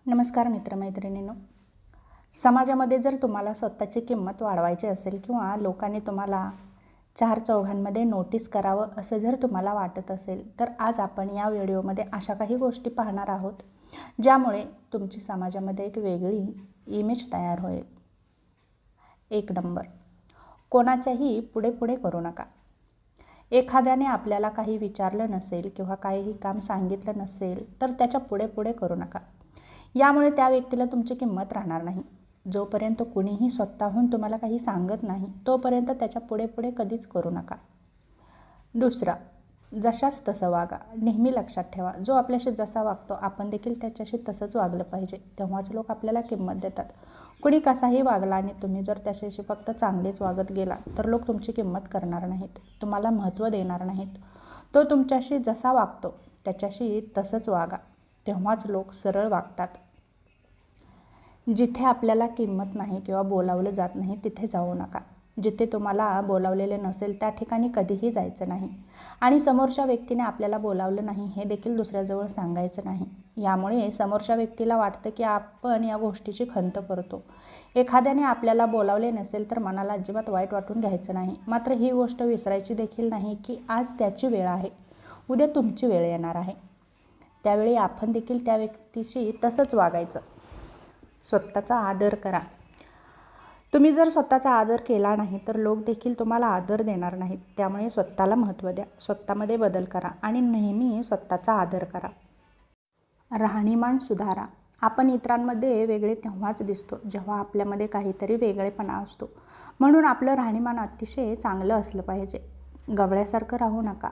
नमस्कार मित्रमैत्रिणींनो. समाजामध्ये जर तुम्हाला स्वतःची किंमत वाढवायची असेल किंवा लोकांनी तुम्हाला चार चौघांमध्ये नोटीस करावं असं जर तुम्हाला वाटत असेल, तर आज आपण या व्हिडिओमध्ये अशा काही गोष्टी पाहणार आहोत ज्यामुळे तुमची समाजामध्ये एक वेगळी इमेज तयार होईल. 1 नंबर, कोणाच्याही पुढे पुढे करू नका. एखाद्याने आपल्याला काही विचारलं नसेल किंवा काहीही काम सांगितलं नसेल तर त्याच्या पुढे पुढे करू नका. यामुळे त्या व्यक्तीला तुमची किंमत राहणार नाही. जोपर्यंत कुणीही स्वतःहून तुम्हाला काही सांगत नाही तोपर्यंत त्याच्या पुढे पुढे कधीच करू नका. दुसरा, जशास तसं वागा. नेहमी लक्षात ठेवा, जो आपल्याशी जसा वागतो आपण देखील त्याच्याशी तसंच वागलं पाहिजे, तेव्हाच लोक आपल्याला किंमत देतात. कुणी कसाही वागला आणि तुम्ही जर त्याच्याशी फक्त चांगलेच वागत गेला तर लोक तुमची किंमत करणार नाहीत, तुम्हाला महत्त्व देणार नाहीत. तो तुमच्याशी जसा वागतो त्याच्याशी तसंच वागा, तेव्हाच लोक सरळ वागतात. जिथे आपल्याला किंमत नाही किंवा बोलावलं जात नाही तिथे जाऊ नका. जिथे तुम्हाला बोलावलेले नसेल त्या ठिकाणी कधीही जायचं नाही. आणि समोरच्या व्यक्तीने आपल्याला बोलावलं नाही हे देखील दुसऱ्याजवळ सांगायचं नाही. यामुळे समोरच्या व्यक्तीला वाटतं की आपण या गोष्टीची खंत करतो. एखाद्याने आपल्याला बोलावले नसेल तर मनाला अजिबात वाईट वाटून घ्यायचं नाही. मात्र ही गोष्ट विसरायची देखील नाही की आज त्याची वेळ आहे, उद्या तुमची वेळ येणार आहे. त्यावेळी आपण देखील त्या व्यक्तीशी तसंच वागायचं. स्वतःचा आदर करा. तुम्ही जर स्वतःचा आदर केला नाही तर लोक देखील तुम्हाला आदर देणार नाहीत. त्यामुळे स्वतःला महत्त्व द्या, स्वतःमध्ये बदल करा आणि नेहमी स्वतःचा आदर करा. राहणीमान सुधारा. आपण इतरांमध्ये वेगळे तेव्हाच दिसतो जेव्हा आपल्यामध्ये काहीतरी वेगळेपणा असतो. म्हणून आपलं राहणीमान अतिशय चांगलं असलं पाहिजे. गवळ्यासारखं राहू नका.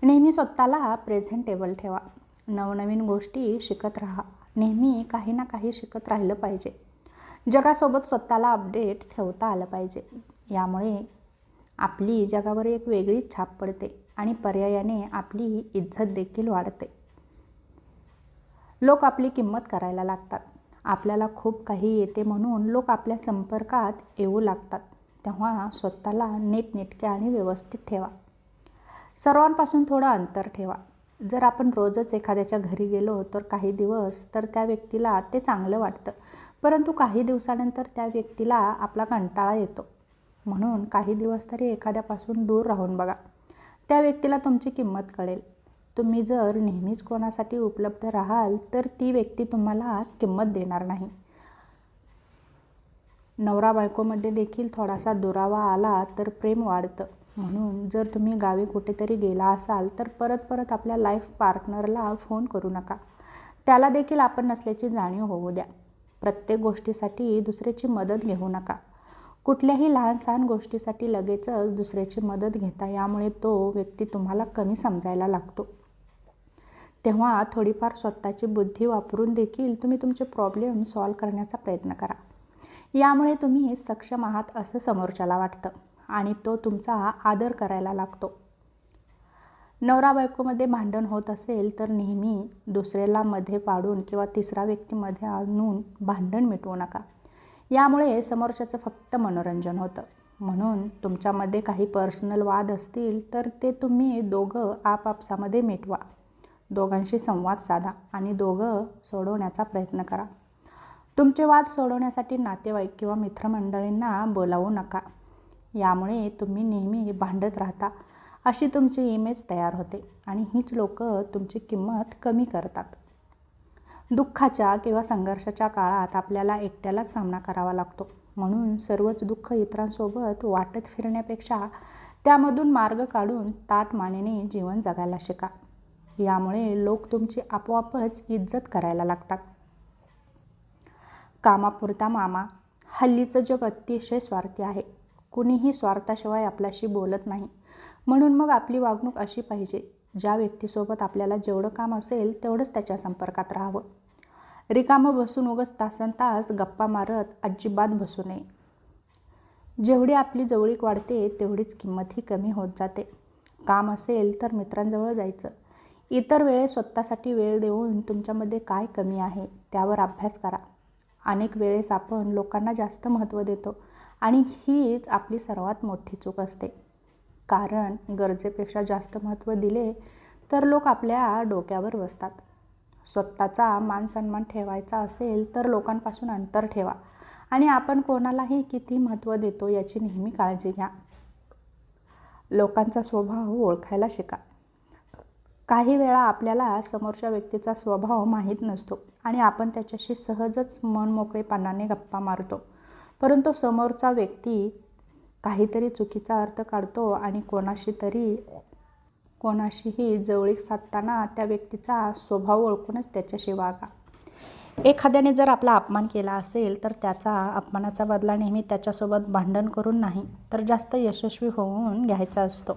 नेहमी स्वतःला प्रेझेंटेबल ठेवा. नवनवीन गोष्टी शिकत राहा. नेहमी काही ना काही शिकत राहिलं पाहिजे. जगासोबत स्वतःला अपडेट ठेवता आलं पाहिजे. यामुळे आपली जगावर एक वेगळीच छाप पडते आणि पर्यायाने आपली इज्जत देखील वाढते. लोक आपली किंमत करायला लागतात. आपल्याला खूप काही येते म्हणून लोक आपल्या संपर्कात येऊ लागतात. तेव्हा स्वतःला नीटनेटके आणि व्यवस्थित ठेवा. सर्वांपासून थोडं अंतर ठेवा. जर आपण रोजच एखाद्याच्या घरी गेलो तर काही दिवस तर त्या व्यक्तीला ते चांगलं वाटतं, परंतु काही दिवसानंतर त्या व्यक्तीला आपला कंटाळा येतो. म्हणून काही दिवस तरी एखाद्यापासून दूर राहून बघा. त्या व्यक्तीला तुमची किंमत कळेल. तुम्ही जर नेहमीच कोणासाठी उपलब्ध राहाल तर ती व्यक्ती तुम्हाला किंमत देणार नाही. नवरा बायकोमध्ये देखील थोडासा दुरावा आला तर प्रेम वाढतं. म्हणून जर तुम्ही गावी कुठेतरी गेला असाल तर परत परत आपल्या लाईफ पार्टनरला फोन करू नका. त्याला देखील आपण नसल्याची जाणीव होऊ द्या. प्रत्येक गोष्टीसाठी दुसऱ्याची मदत घेऊ नका. कुठल्याही लहान सहान गोष्टीसाठी लगेचच दुसऱ्याची मदत घेता, यामुळे तो व्यक्ती तुम्हाला कमी समजायला लागतो. तेव्हा थोडीफार स्वतःची बुद्धी वापरून देखील तुम्ही तुमचे प्रॉब्लेम सॉल्व्ह करण्याचा प्रयत्न करा. यामुळे तुम्ही सक्षम आहात असं समोरच्याला वाटतं आणि तो तुमचा आदर करायला लागतो. नवरा बायकोमध्ये भांडण होत असेल तर नेहमी दुसऱ्याला मध्ये पाडून किंवा तिसरा व्यक्तीमध्ये आणून भांडण मिटवू नका. यामुळे समोरच्याचं फक्त मनोरंजन होतं. म्हणून तुमच्यामध्ये काही पर्सनल वाद असतील तर ते तुम्ही दोघं आपापसामध्ये मिटवा. दोघांशी संवाद साधा आणि दोघं सोडवण्याचा प्रयत्न करा. तुमचे वाद सोडवण्यासाठी नातेवाईक किंवा मित्रमंडळींना बोलावू नका. यामुळे तुम्ही नेहमी भांडत राहता अशी तुमची इमेज तयार होते आणि हीच लोक तुमची किंमत कमी करतात. दुःखाच्या किंवा संघर्षाच्या काळात आपल्याला एकट्यालाच सामना करावा लागतो. म्हणून सर्वच दुःख इतरांसोबत वाटत फिरण्यापेक्षा त्यामधून मार्ग काढून ताठ मानेने जीवन जगायला शिका. यामुळे लोक तुमची आपोआपच इज्जत करायला लागतात. कामापुरता मामा. हल्लीचं जग अतिशय स्वार्थी आहे. कुणीही स्वार्थाशिवाय आपल्याशी बोलत नाही. म्हणून मग आपली वागणूक अशी पाहिजे, ज्या व्यक्तीसोबत आपल्याला जेवढं काम असेल तेवढंच त्याच्या संपर्कात राहावं. रिकामं बसून उगाच तासनतास गप्पा मारत अजिबात बसू नये. जेवढी आपली जवळीक वाढते तेवढीच किंमतही कमी होत जाते. काम असेल तर मित्रांजवळ जायचं. इतर वेळेस स्वतःसाठी वेळ देऊन तुमच्यामध्ये काय कमी आहे त्यावर अभ्यास करा. अनेक वेळेस आपण लोकांना जास्त महत्त्व देतो आणि हीच आपली सर्वात मोठी चूक असते. कारण गरजेपेक्षा जास्त महत्त्व दिले तर लोक आपल्या डोक्यावर बसतात. स्वतःचा मानसन्मान ठेवायचा असेल तर लोकांपासून अंतर ठेवा आणि आपण कोणालाही किती महत्त्व देतो याची नेहमी काळजी घ्या. लोकांचा स्वभाव ओळखायला शिका. काही वेळा आपल्याला समोरच्या व्यक्तीचा स्वभाव माहीत नसतो आणि आपण त्याच्याशी सहजच मनमोकळेपणाने गप्पा मारतो, परंतु समोरचा व्यक्ती काहीतरी चुकीचा अर्थ काढतो आणि कोणाशीही जवळीक साधताना त्या व्यक्तीचा स्वभाव ओळखूनच त्याच्याशी वागा. एखाद्याने जर आपला अपमान केला असेल तर त्याचा अपमानाचा बदला नेहमी त्याच्यासोबत भांडण करून नाही तर जास्त यशस्वी होऊन घ्यायचा असतो.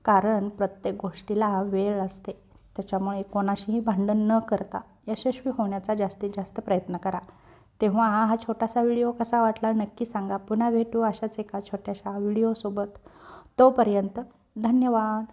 कारण प्रत्येक गोष्टीला वेळ असते. त्याच्यामुळे कोणाशीही भांडण न करता यशस्वी होण्याचा जास्तीत जास्त प्रयत्न करा. तेव्हा हा छोटासा व्हिडिओ कसा वाटला नक्की सांगा. पुन्हा भेटू अशाच एका छोट्याशा व्हिडिओसोबत. तोपर्यंत धन्यवाद.